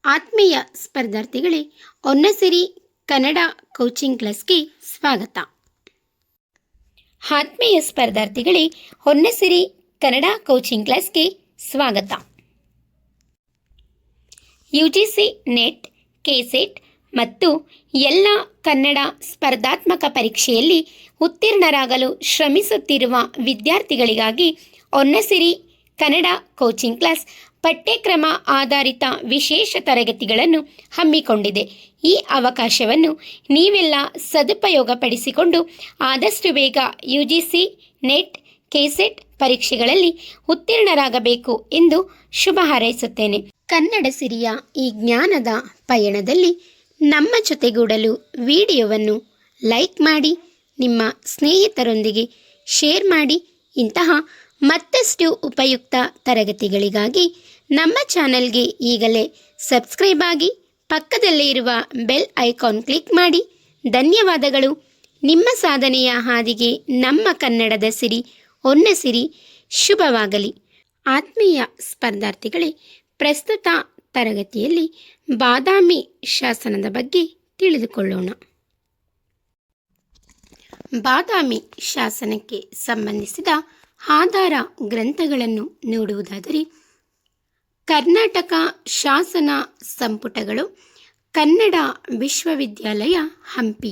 ಆತ್ಮೀಯ ಸ್ಪರ್ಧಾರ್ಥಿಗಳೇ, ಹೊನ್ನಸಿರಿ ಕನ್ನಡ ಕೋಚಿಂಗ್ ಕ್ಲಾಸ್ಗೆ ಸ್ವಾಗತ. ಆತ್ಮೀಯ ಸ್ಪರ್ಧಾರ್ಥಿಗಳೇ, ಹೊನ್ನಸಿರಿ ಕನ್ನಡ ಕೋಚಿಂಗ್ ಕ್ಲಾಸ್ಗೆ ಸ್ವಾಗತ. ಯುಜಿಸಿ ನೆಟ್, ಕೆಸೆಟ್ ಮತ್ತು ಎಲ್ಲ ಕನ್ನಡ ಸ್ಪರ್ಧಾತ್ಮಕ ಪರೀಕ್ಷೆಯಲ್ಲಿ ಉತ್ತೀರ್ಣರಾಗಲು ಶ್ರಮಿಸುತ್ತಿರುವ ವಿದ್ಯಾರ್ಥಿಗಳಿಗಾಗಿ ಹೊನ್ನಸಿರಿ ಕನ್ನಡ ಕೋಚಿಂಗ್ ಕ್ಲಾಸ್ ಪಠ್ಯಕ್ರಮ ಆಧಾರಿತ ವಿಶೇಷ ತರಗತಿಗಳನ್ನು ಹಮ್ಮಿಕೊಂಡಿದೆ. ಈ ಅವಕಾಶವನ್ನು ನೀವೆಲ್ಲ ಸದುಪಯೋಗಪಡಿಸಿಕೊಂಡು ಆದಷ್ಟು ಬೇಗ ಯುಜಿಸಿ ನೆಟ್, ಕೆಸೆಟ್ ಪರೀಕ್ಷೆಗಳಲ್ಲಿ ಉತ್ತೀರ್ಣರಾಗಬೇಕು ಎಂದು ಶುಭ ಹಾರೈಸುತ್ತೇನೆ. ಕನ್ನಡ ಸಿರಿಯ ಈ ಜ್ಞಾನದ ಪಯಣದಲ್ಲಿ ನಮ್ಮ ಜೊತೆಗೂಡಲು ವಿಡಿಯೋವನ್ನು ಲೈಕ್ ಮಾಡಿ, ನಿಮ್ಮ ಸ್ನೇಹಿತರೊಂದಿಗೆ ಶೇರ್ ಮಾಡಿ. ಇಂತಹ ಮತ್ತಷ್ಟು ಉಪಯುಕ್ತ ತರಗತಿಗಳಿಗಾಗಿ ನಮ್ಮ ಚಾನೆಲ್ಗೆ ಈಗಲೇ ಸಬ್ಸ್ಕ್ರೈಬ್ ಆಗಿ, ಪಕ್ಕದಲ್ಲೇ ಇರುವ ಬೆಲ್ ಐಕಾನ್ ಕ್ಲಿಕ್ ಮಾಡಿ. ಧನ್ಯವಾದಗಳು. ನಿಮ್ಮ ಸಾಧನೆಯ ಹಾದಿಗೆ ನಮ್ಮ ಕನ್ನಡದ ಸಿರಿ ಹೊನ್ನಸಿರಿ ಶುಭವಾಗಲಿ. ಆತ್ಮೀಯ ಸ್ಪರ್ಧಾರ್ಥಿಗಳೇ, ಪ್ರಸ್ತುತ ತರಗತಿಯಲ್ಲಿ ಬಾದಾಮಿ ಶಾಸನದ ಬಗ್ಗೆ ತಿಳಿದುಕೊಳ್ಳೋಣ. ಬಾದಾಮಿ ಶಾಸನಕ್ಕೆ ಸಂಬಂಧಿಸಿದ ಆಧಾರ ಗ್ರಂಥಗಳನ್ನು ನೋಡುವುದಾದರೆ, ಕರ್ನಾಟಕ ಶಾಸನ ಸಂಪುಟಗಳು, ಕನ್ನಡ ವಿಶ್ವವಿದ್ಯಾಲಯ ಹಂಪಿ,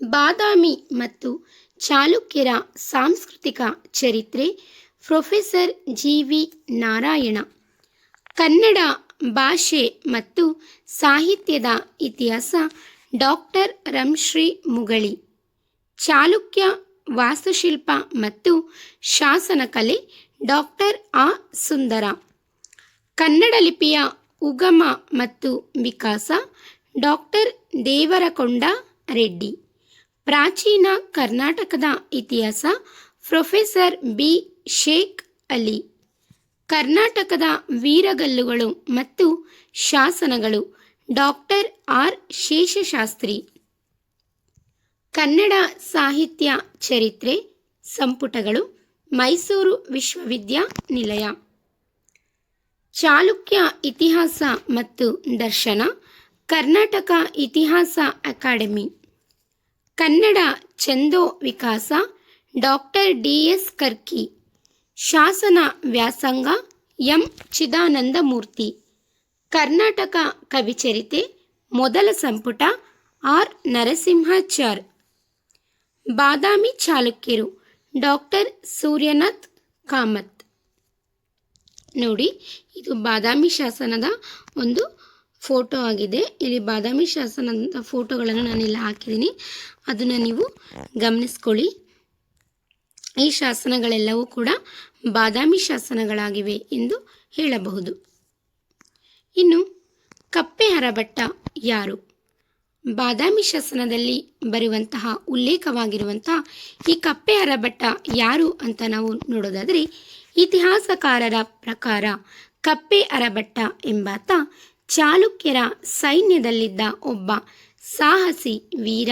ಬಾದಾಮಿ ಮತ್ತು ಚಾಲುಕ್ಯರ ಸಾಂಸ್ಕೃತಿಕ ಚರಿತ್ರೆ, ಪ್ರೊಫೆಸರ್ ಜಿ.ವಿ. ನಾರಾಯಣ, ಕನ್ನಡ ಭಾಷೆ ಮತ್ತು ಸಾಹಿತ್ಯದ ಇತಿಹಾಸ, ಡಾಕ್ಟರ್ ರಂಶ್ರೀ ಮುಗಳಿ, ಚಾಲುಕ್ಯ ವಾಸ್ತುಶಿಲ್ಪ ಮತ್ತು ಶಾಸನಕಲೆ, ಡಾಕ್ಟರ್ ಆ. ಸುಂದರ, ಕನ್ನಡ ಲಿಪಿಯ ಉಗಮ ಮತ್ತು ವಿಕಾಸ, ಡಾಕ್ಟರ್ ದೇವರಕೊಂಡ ರೆಡ್ಡಿ, ಪ್ರಾಚೀನ ಕರ್ನಾಟಕದ ಇತಿಹಾಸ, ಪ್ರೊಫೆಸರ್ ಬಿ. ಶೇಖ್ ಅಲಿ, ಕರ್ನಾಟಕದ ವೀರಗಲ್ಲುಗಳು ಮತ್ತು ಶಾಸನಗಳು, ಡಾಕ್ಟರ್ ಆರ್. ಶೇಷಶಾಸ್ತ್ರಿ, ಕನ್ನಡ ಸಾಹಿತ್ಯ ಚರಿತ್ರೆ ಸಂಪುಟಗಳು, ಮೈಸೂರು ವಿಶ್ವವಿದ್ಯಾನಿಲಯ, ಚಾಲುಕ್ಯ ಇತಿಹಾಸ ಮತ್ತು ದರ್ಶನ, ಕರ್ನಾಟಕ ಇತಿಹಾಸ ಅಕಾಡೆಮಿ, ಕನ್ನಡ ಛಂದೋ ವಿಕಾಸ, ಡಾಕ್ಟರ್ ಡಿ.ಎಸ್. ಕರ್ಕಿ, ಶಾಸನ ವ್ಯಾಸಂಗ, ಎಂ. ಚಿದಾನಂದಮೂರ್ತಿ, ಕರ್ನಾಟಕ ಕವಿಚರಿತೆ ಮೊದಲ ಸಂಪುಟ, ಆರ್. ನರಸಿಂಹಾಚಾರ್, ಬಾದಾಮಿ ಚಾಲುಕ್ಯರು, ಡಾಕ್ಟರ್ ಸೂರ್ಯನಾಥ್ ಕಾಮತ್. ನೋಡಿ, ಇದು ಬಾದಾಮಿ ಶಾಸನದ ಒಂದು ಫೋಟೋ ಆಗಿದೆ. ಇಲ್ಲಿ ಬಾದಾಮಿ ಶಾಸನದ ಫೋಟೋಗಳನ್ನು ನಾನಿಲ್ಲಿ ಹಾಕಿದ್ದೀನಿ, ಅದನ್ನು ನೀವು ಗಮನಿಸ್ಕೊಳ್ಳಿ. ಈ ಶಾಸನಗಳೆಲ್ಲವೂ ಕೂಡ ಬಾದಾಮಿ ಶಾಸನಗಳಾಗಿವೆ ಎಂದು ಹೇಳಬಹುದು. ಇನ್ನು ಕಪ್ಪೆ ಅರಭಟ್ಟ ಯಾರು? ಬಾದಾಮಿ ಶಾಸನದಲ್ಲಿ ಬರುವಂತಹ ಉಲ್ಲೇಖವಾಗಿರುವಂತಹ ಈ ಕಪ್ಪೆ ಅರಭಟ್ಟ ಯಾರು ಅಂತ ನಾವು ನೋಡೋದಾದರೆ, ಇತಿಹಾಸಕಾರರ ಪ್ರಕಾರ ಕಪ್ಪೆ ಅರಭಟ್ಟ ಎಂಬಾತ ಚಾಲುಕ್ಯರ ಸೈನ್ಯದಲ್ಲಿದ್ದ ಒಬ್ಬ ಸಾಹಸಿ ವೀರ,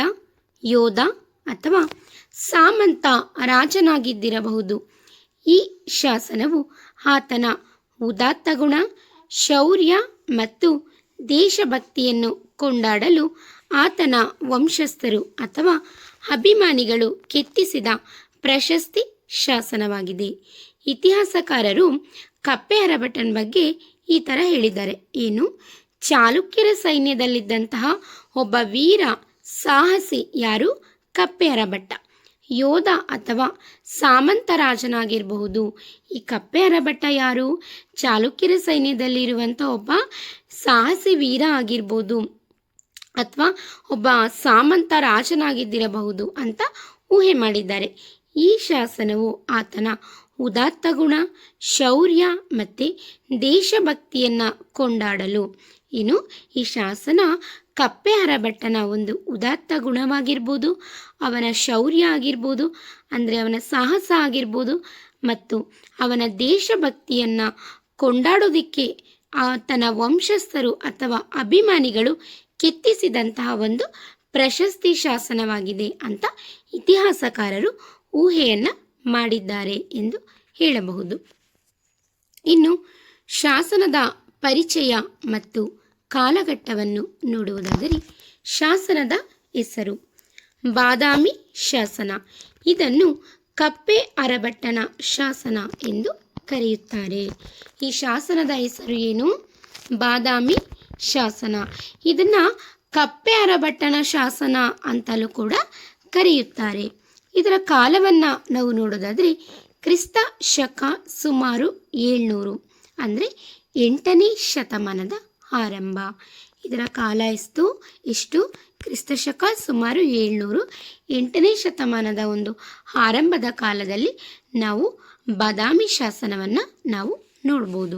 ಯೋಧ ಅಥವಾ ಸಾಮಂತ ರಾಜನಾಗಿದ್ದಿರಬಹುದು. ಈ ಶಾಸನವು ಆತನ ಉದಾತ್ತ ಗುಣ, ಶೌರ್ಯ ಮತ್ತು ದೇಶಭಕ್ತಿಯನ್ನು ಕೊಂಡಾಡಲು ಆತನ ವಂಶಸ್ಥರು ಅಥವಾ ಅಭಿಮಾನಿಗಳು ಕೆತ್ತಿಸಿದ ಪ್ರಶಸ್ತಿ ಶಾಸನವಾಗಿದೆ. ಇತಿಹಾಸಕಾರರು ಕಪ್ಪೆ ಅರಭಟ್ಟನ ಬಗ್ಗೆ ಈ ಥರ ಹೇಳಿದ್ದಾರೆ. ಏನು? ಚಾಲುಕ್ಯರ ಸೈನ್ಯದಲ್ಲಿದ್ದಂತಹ ಒಬ್ಬ ವೀರ ಸಾಹಸಿ ಯಾರು? ಕಪ್ಪೆ ಅರಭಟ್ಟ. ಯೋಧ ಅಥವಾ ಸಾಮಂತ ರಾಜನಾಗಿರಬಹುದು. ಈ ಕಪ್ಪೆ ಅರಭಟ್ಟ ಯಾರು? ಚಾಲುಕ್ಯರ ಸೈನ್ಯದಲ್ಲಿರುವಂಥ ಒಬ್ಬ ಸಾಹಸಿ ವೀರ ಆಗಿರ್ಬೋದು ಅಥವಾ ಒಬ್ಬ ಸಾಮಂತ ರಾಜನಾಗಿದ್ದಿರಬಹುದು ಅಂತ ಊಹೆ ಮಾಡಿದ್ದಾರೆ. ಈ ಶಾಸನವು ಆತನ ಉದಾತ್ತ ಗುಣ, ಶೌರ್ಯ ಮತ್ತು ದೇಶಭಕ್ತಿಯನ್ನು ಕೊಂಡಾಡಲು, ಇನ್ನು ಈ ಶಾಸನ ಕಪ್ಪೆ ಅರಭಟ್ಟನ ಒಂದು ಉದಾತ್ತ ಗುಣವಾಗಿರ್ಬೋದು, ಅವನ ಶೌರ್ಯ ಆಗಿರ್ಬೋದು, ಅಂದರೆ ಅವನ ಸಾಹಸ ಆಗಿರ್ಬೋದು, ಮತ್ತು ಅವನ ದೇಶಭಕ್ತಿಯನ್ನು ಕೊಂಡಾಡೋದಕ್ಕೆ ಆತನ ವಂಶಸ್ಥರು ಅಥವಾ ಅಭಿಮಾನಿಗಳು ಕೆತ್ತಿಸಿದಂತಹ ಒಂದು ಪ್ರಶಸ್ತಿ ಶಾಸನವಾಗಿದೆ ಅಂತ ಇತಿಹಾಸಕಾರರು ಊಹೆಯನ್ನು ಮಾಡಿದ್ದಾರೆ ಎಂದು ಹೇಳಬಹುದು. ಇನ್ನು ಶಾಸನದ ಪರಿಚಯ ಮತ್ತು ಕಾಲಘಟ್ಟವನ್ನು ನೋಡುವುದಾದರೆ ಶಾಸನದ ಹೆಸರು ಬಾದಾಮಿ ಶಾಸನ. ಇದನ್ನು ಕಪ್ಪೆ ಅರಭಟ್ಟನ ಶಾಸನ ಎಂದು ಕರೆಯುತ್ತಾರೆ. ಈ ಶಾಸನದ ಹೆಸರು ಏನು? ಬಾದಾಮಿ ಶಾಸನ. ಇದನ್ನು ಕಪ್ಪೆ ಅರಭಟ್ಟನ ಶಾಸನ ಅಂತಲೂ ಕೂಡ ಕರೆಯುತ್ತಾರೆ. ಇದರ ಕಾಲವನ್ನು ನಾವು ನೋಡೋದಾದರೆ ಕ್ರಿಸ್ತ ಶಕ ಸುಮಾರು 700 ಅಂದರೆ 8ನೇ ಶತಮಾನದ ಆರಂಭ. ಇದರ ಕಾಲ ಎಷ್ಟು? ಕ್ರಿಸ್ತ ಶಕ ಸುಮಾರು 700, 8ನೇ ಶತಮಾನದ ಒಂದು ಆರಂಭದ ಕಾಲದಲ್ಲಿ ನಾವು ಬಾದಾಮಿ ಶಾಸನವನ್ನು ನಾವು ನೋಡ್ಬೋದು.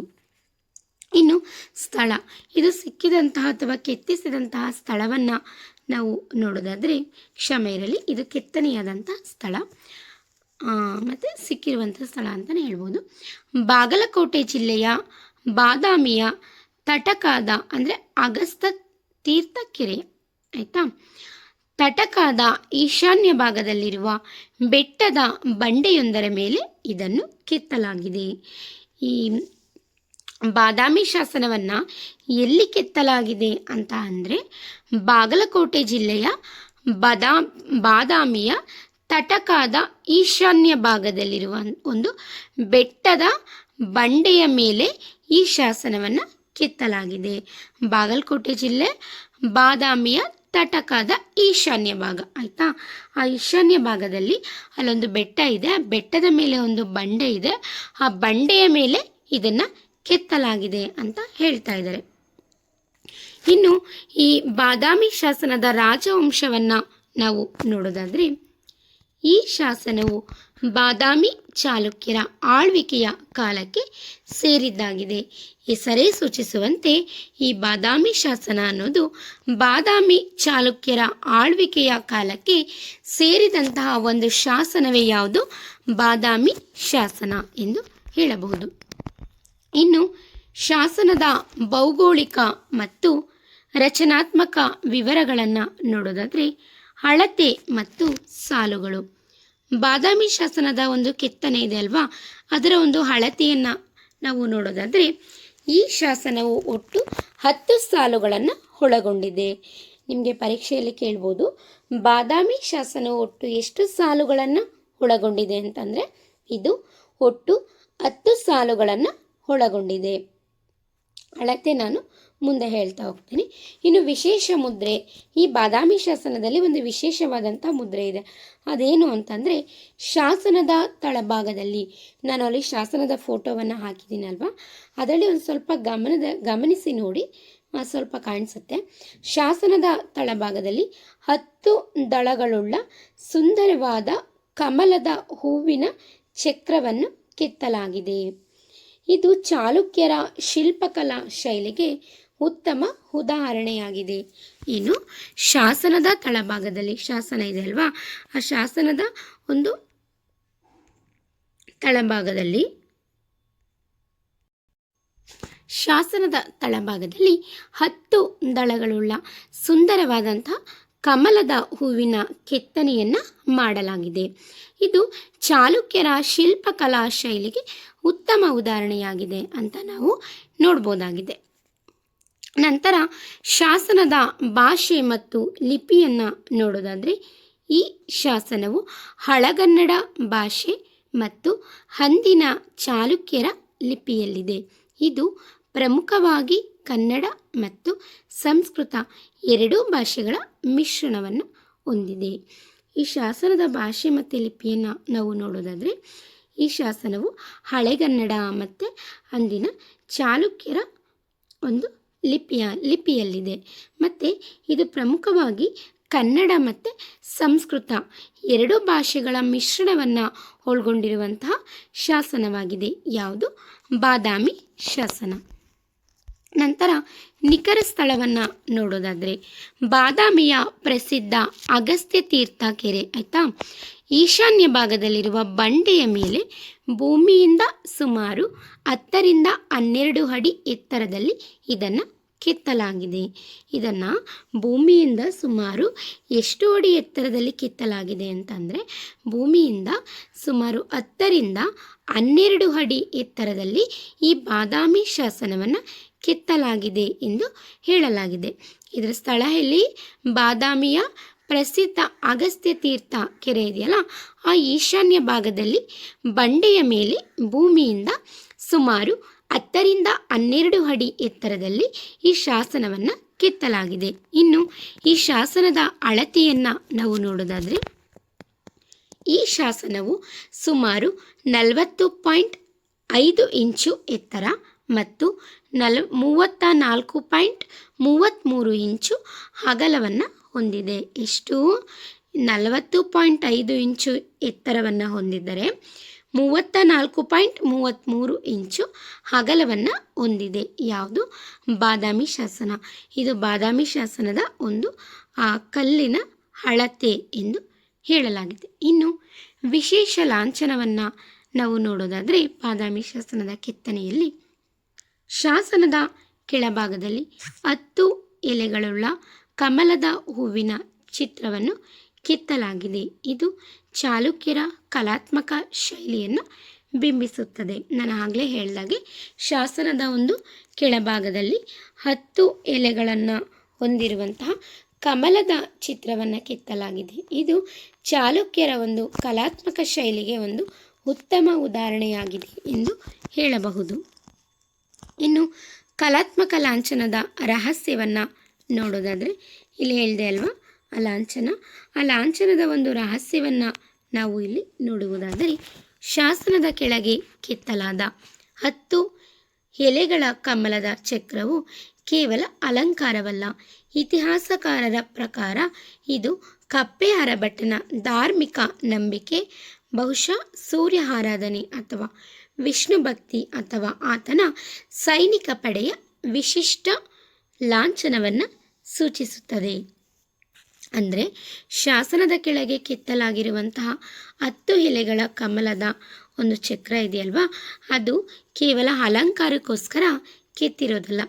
ಇನ್ನು ಸ್ಥಳ, ಇದು ಸಿಕ್ಕಿದಂತಹ ಅಥವಾ ಕೆತ್ತಿಸಿದಂತಹ ಸ್ಥಳವನ್ನು ನಾವು ನೋಡೋದಾದರೆ, ಕ್ಷಮೆ ಇರಲಿ, ಇದು ಕೆತ್ತನೆಯಾದಂತಹ ಸ್ಥಳ ಮತ್ತು ಸಿಕ್ಕಿರುವಂಥ ಸ್ಥಳ ಅಂತಲೇ ಹೇಳ್ಬೋದು. ಬಾಗಲಕೋಟೆ ಜಿಲ್ಲೆಯ ಬಾದಾಮಿಯ ತಟಕಾದ ಅಂದರೆ ಅಗಸ್ತ ತೀರ್ಥಕೆರೆ, ಆಯಿತಾ, ತಟಕಾದ ಈಶಾನ್ಯ ಭಾಗದಲ್ಲಿರುವ ಬೆಟ್ಟದ ಬಂಡೆಯೊಂದರ ಮೇಲೆ ಇದನ್ನು ಕೆತ್ತಲಾಗಿದೆ. ಈ ಬಾದಾಮಿ ಶಾಸನವನ್ನು ಎಲ್ಲಿ ಕೆತ್ತಲಾಗಿದೆ ಅಂತ ಅಂದರೆ ಬಾಗಲಕೋಟೆ ಜಿಲ್ಲೆಯ ಬಾದಾಮಿಯ ತಟಕಾದ ಈಶಾನ್ಯ ಭಾಗದಲ್ಲಿರುವ ಒಂದು ಬೆಟ್ಟದ ಬಂಡೆಯ ಮೇಲೆ ಈ ಶಾಸನವನ್ನು ಕೆತ್ತಲಾಗಿದೆ. ಬಾಗಲಕೋಟೆ ಜಿಲ್ಲೆ ಬಾದಾಮಿಯ ತಟಕಾದ ಈಶಾನ್ಯ ಭಾಗ, ಆಯಿತಾ. ಆ ಈಶಾನ್ಯ ಭಾಗದಲ್ಲಿ ಅಲ್ಲೊಂದು ಬೆಟ್ಟ ಇದೆ, ಆ ಬೆಟ್ಟದ ಮೇಲೆ ಒಂದು ಬಂಡೆ ಇದೆ, ಆ ಬಂಡೆಯ ಮೇಲೆ ಇದನ್ನು ಕೆತ್ತಲಾಗಿದೆ ಅಂತ ಹೇಳ್ತಾ ಇದ್ದಾರೆ. ಇನ್ನು ಈ ಬಾದಾಮಿ ಶಾಸನದ ರಾಜವಂಶವನ್ನು ನಾವು ನೋಡೋದಾದರೆ, ಈ ಶಾಸನವು ಬಾದಾಮಿ ಚಾಲುಕ್ಯರ ಆಳ್ವಿಕೆಯ ಕಾಲಕ್ಕೆ ಸೇರಿದ್ದಾಗಿದೆ. ಹೆಸರೇ ಸೂಚಿಸುವಂತೆ ಈ ಬಾದಾಮಿ ಶಾಸನ ಅನ್ನೋದು ಬಾದಾಮಿ ಚಾಲುಕ್ಯರ ಆಳ್ವಿಕೆಯ ಕಾಲಕ್ಕೆ ಸೇರಿದಂತಹ ಒಂದು ಶಾಸನವೇ ಯಾವುದು? ಬಾದಾಮಿ ಶಾಸನ ಎಂದು ಹೇಳಬಹುದು. ಇನ್ನು ಶಾಸನದ ಭೌಗೋಳಿಕ ಮತ್ತು ರಚನಾತ್ಮಕ ವಿವರಗಳನ್ನು ನೋಡೋದಾದರೆ, ಅಳತೆ ಮತ್ತು ಸಾಲುಗಳು. ಬಾದಾಮಿ ಶಾಸನದ ಒಂದು ಕೆತ್ತನೆ ಇದೆ ಅಲ್ವಾ, ಅದರ ಒಂದು ಅಳತೆಯನ್ನು ನಾವು ನೋಡೋದಾದರೆ, ಈ ಶಾಸನವು ಒಟ್ಟು 10 ಸಾಲುಗಳನ್ನು ಒಳಗೊಂಡಿದೆ. ನಿಮಗೆ ಪರೀಕ್ಷೆಯಲ್ಲಿ ಕೇಳ್ಬೋದು, ಬಾದಾಮಿ ಶಾಸನವು ಒಟ್ಟು ಎಷ್ಟು ಸಾಲುಗಳನ್ನು ಒಳಗೊಂಡಿದೆ ಅಂತಂದರೆ, ಇದು ಒಟ್ಟು 10 ಸಾಲುಗಳನ್ನು ಒಳಗೊಂಡಿದೆ. ಅಳತೆ ನಾನು ಮುಂದೆ ಹೇಳ್ತಾ ಹೋಗ್ತೀನಿ. ಇನ್ನು ವಿಶೇಷ ಮುದ್ರೆ, ಈ ಬಾದಾಮಿ ಶಾಸನದಲ್ಲಿ ಒಂದು ವಿಶೇಷವಾದಂಥ ಮುದ್ರೆ ಇದೆ. ಅದೇನು ಅಂತಂದರೆ, ಶಾಸನದ ತಳಭಾಗದಲ್ಲಿ, ನಾನು ಅಲ್ಲಿ ಶಾಸನದ ಫೋಟೋವನ್ನು ಹಾಕಿದ್ದೀನಲ್ವ, ಅದರಲ್ಲಿ ಒಂದು ಸ್ವಲ್ಪ ಗಮನಿಸಿ ನೋಡಿ, ಸ್ವಲ್ಪ ಕಾಣಿಸುತ್ತೆ. ಶಾಸನದ ತಳಭಾಗದಲ್ಲಿ 10 ದಳಗಳುಳ್ಳ ಸುಂದರವಾದ ಕಮಲದ ಹೂವಿನ ಚಕ್ರವನ್ನು ಕೆತ್ತಲಾಗಿದೆ. ಇದು ಚಾಲುಕ್ಯರ ಶಿಲ್ಪಕಲಾ ಶೈಲಿಗೆ ಉತ್ತಮ ಉದಾಹರಣೆಯಾಗಿದೆ. ಇನ್ನು ಶಾಸನದ ತಳಭಾಗದಲ್ಲಿ ಶಾಸನ ಇದೆ ಅಲ್ವಾ, ಆ ಶಾಸನದ ಒಂದು ತಳಭಾಗದಲ್ಲಿ 10 ದಳಗಳುಳ್ಳ ಸುಂದರವಾದಂಥ ಕಮಲದ ಹೂವಿನ ಕೆತ್ತನೆಯನ್ನು ಮಾಡಲಾಗಿದೆ. ಇದು ಚಾಲುಕ್ಯರ ಶಿಲ್ಪಕಲಾ ಶೈಲಿಗೆ ಉತ್ತಮ ಉದಾಹರಣೆಯಾಗಿದೆ ಅಂತ ನಾವು ನೋಡ್ಬೋದಾಗಿದೆ. ನಂತರ ಶಾಸನದ ಭಾಷೆ ಮತ್ತು ಲಿಪಿಯನ್ನು ನೋಡೋದಾದರೆ, ಈ ಶಾಸನವು ಹಳಗನ್ನಡ ಭಾಷೆ ಮತ್ತು ಅಂದಿನ ಚಾಲುಕ್ಯರ ಲಿಪಿಯಲ್ಲಿದೆ. ಇದು ಪ್ರಮುಖವಾಗಿ ಕನ್ನಡ ಮತ್ತು ಸಂಸ್ಕೃತ ಎರಡೂ ಭಾಷೆಗಳ ಮಿಶ್ರಣವನ್ನು ಹೊಂದಿದೆ. ಈ ಶಾಸನದ ಭಾಷೆ ಮತ್ತು ಲಿಪಿಯನ್ನು ನಾವು ನೋಡೋದಾದರೆ, ಈ ಶಾಸನವು ಹಳೆಗನ್ನಡ ಮತ್ತು ಅಂದಿನ ಚಾಲುಕ್ಯರ ಒಂದು ಲಿಪಿಯಲ್ಲಿದೆ ಮತ್ತು ಇದು ಪ್ರಮುಖವಾಗಿ ಕನ್ನಡ ಮತ್ತು ಸಂಸ್ಕೃತ ಎರಡೂ ಭಾಷೆಗಳ ಮಿಶ್ರಣವನ್ನು ಒಳಗೊಂಡಿರುವಂತಹ ಶಾಸನವಾಗಿದೆ. ಯಾವುದು? ಬಾದಾಮಿ ಶಾಸನ. ನಂತರ ನಿಖರ ಸ್ಥಳವನ್ನು ನೋಡೋದಾದರೆ, ಬಾದಾಮಿಯ ಪ್ರಸಿದ್ಧ ಅಗಸ್ತ್ಯ ತೀರ್ಥ ಕೆರೆ, ಆಯಿತಾ, ಈಶಾನ್ಯ ಭಾಗದಲ್ಲಿರುವ ಬಂಡೆಯ ಮೇಲೆ ಭೂಮಿಯಿಂದ ಸುಮಾರು 10 ರಿಂದ 12 ಅಡಿ ಎತ್ತರದಲ್ಲಿ ಇದನ್ನು ಕೆತ್ತಲಾಗಿದೆ. ಇದನ್ನು ಭೂಮಿಯಿಂದ ಸುಮಾರು ಎಷ್ಟು ಅಡಿ ಎತ್ತರದಲ್ಲಿ ಕೆತ್ತಲಾಗಿದೆ ಅಂತಂದರೆ, ಭೂಮಿಯಿಂದ ಸುಮಾರು 10 ರಿಂದ 12 ಅಡಿ ಎತ್ತರದಲ್ಲಿ ಈ ಬಾದಾಮಿ ಶಾಸನವನ್ನು ಕೆತ್ತಲಾಗಿದೆ ಎಂದು ಹೇಳಲಾಗಿದೆ. ಇದರ ಸ್ಥಳ ಎಲ್ಲಿ? ಬಾದಾಮಿಯ ಪ್ರಸಿದ್ಧ ಅಗಸ್ತ್ಯ ತೀರ್ಥ ಕೆರೆ ಇದೆಯಲ್ಲ, ಆ ಈಶಾನ್ಯ ಭಾಗದಲ್ಲಿ ಬಂಡೆಯ ಮೇಲೆ ಭೂಮಿಯಿಂದ ಸುಮಾರು 10-12 ಅಡಿ ಎತ್ತರದಲ್ಲಿ ಈ ಶಾಸನವನ್ನು ಕೆತ್ತಲಾಗಿದೆ. ಇನ್ನು ಈ ಶಾಸನದ ಅಳತೆಯನ್ನು ನಾವು ನೋಡೋದಾದರೆ, ಈ ಶಾಸನವು ಸುಮಾರು 40.5 ಇಂಚು ಎತ್ತರ ಮತ್ತು 34.33 ಇಂಚು ಅಗಲವನ್ನು ಹೊಂದಿದೆ. ಎಷ್ಟು? 40.5 ಇಂಚು ಎತ್ತರವನ್ನು ಹೊಂದಿದ್ದರೆ 34.33 ಇಂಚು ಅಗಲವನ್ನು ಹೊಂದಿದೆ. ಯಾವುದು? ಬಾದಾಮಿ ಶಾಸನ. ಇದು ಬಾದಾಮಿ ಶಾಸನದ ಒಂದು ಕಲ್ಲಿನ ಅಳತೆ ಎಂದು ಹೇಳಲಾಗಿದೆ. ಇನ್ನು ವಿಶೇಷ ಲಾಂಛನವನ್ನು ನಾವು ನೋಡೋದಾದರೆ, ಬಾದಾಮಿ ಶಾಸನದ ಕೆತ್ತನೆಯಲ್ಲಿ ಶಾಸನದ ಕೆಳಭಾಗದಲ್ಲಿ 10 ಎಲೆಗಳುಳ್ಳ ಕಮಲದ ಹೂವಿನ ಚಿತ್ರವನ್ನು ಕೆತ್ತಲಾಗಿದೆ. ಇದು ಚಾಲುಕ್ಯರ ಕಲಾತ್ಮಕ ಶೈಲಿಯನ್ನು ಬಿಂಬಿಸುತ್ತದೆ. ನಾನು ಆಗಲೇ ಹೇಳಿದಾಗೆ ಶಾಸನದ ಒಂದು ಕೆಳಭಾಗದಲ್ಲಿ 10 ಎಲೆಗಳನ್ನು ಹೊಂದಿರುವಂತಹ ಕಮಲದ ಚಿತ್ರವನ್ನು ಕೆತ್ತಲಾಗಿದೆ. ಇದು ಚಾಲುಕ್ಯರ ಒಂದು ಕಲಾತ್ಮಕ ಶೈಲಿಗೆ ಒಂದು ಉತ್ತಮ ಉದಾಹರಣೆಯಾಗಿದೆ ಎಂದು ಹೇಳಬಹುದು. ಇನ್ನು ಕಲಾತ್ಮಕ ಲಾಂಛನದ ರಹಸ್ಯವನ್ನು ನೋಡೋದಾದರೆ, ಇಲ್ಲಿ ಹೇಳಿದೆ ಅಲ್ವಾ ಆ ಲಾಂಛನದ ಒಂದು ರಹಸ್ಯವನ್ನು ನಾವು ಇಲ್ಲಿ ನೋಡುವುದಾದರೆ, ಶಾಸನದ ಕೆಳಗೆ ಕೆತ್ತಲಾದ 10 ಎಲೆಗಳ ಕಮಲದ ಚಕ್ರವು ಕೇವಲ ಅಲಂಕಾರವಲ್ಲ. ಇತಿಹಾಸಕಾರರ ಪ್ರಕಾರ ಇದು ಕಪ್ಪೆ ಅರಭಟ್ಟನ ಧಾರ್ಮಿಕ ನಂಬಿಕೆ, ಬಹುಶಃ ಸೂರ್ಯ ಆರಾಧನೆ ಅಥವಾ ವಿಷ್ಣು ಭಕ್ತಿ ಅಥವಾ ಆತನ ಸೈನಿಕ ಪಡೆಯ ವಿಶಿಷ್ಟ ಲಾಂಛನವನ್ನು ಸೂಚಿಸುತ್ತದೆ. ಅಂದರೆ ಶಾಸನದ ಕೆಳಗೆ ಕೆತ್ತಲಾಗಿರುವಂತಹ 10 ಎಲೆಗಳ ಕಮಲದ ಒಂದು ಚಕ್ರ ಇದೆಯಲ್ವಾ, ಅದು ಕೇವಲ ಅಲಂಕಾರಕ್ಕೋಸ್ಕರ ಕೆತ್ತಿರೋದಲ್ಲ.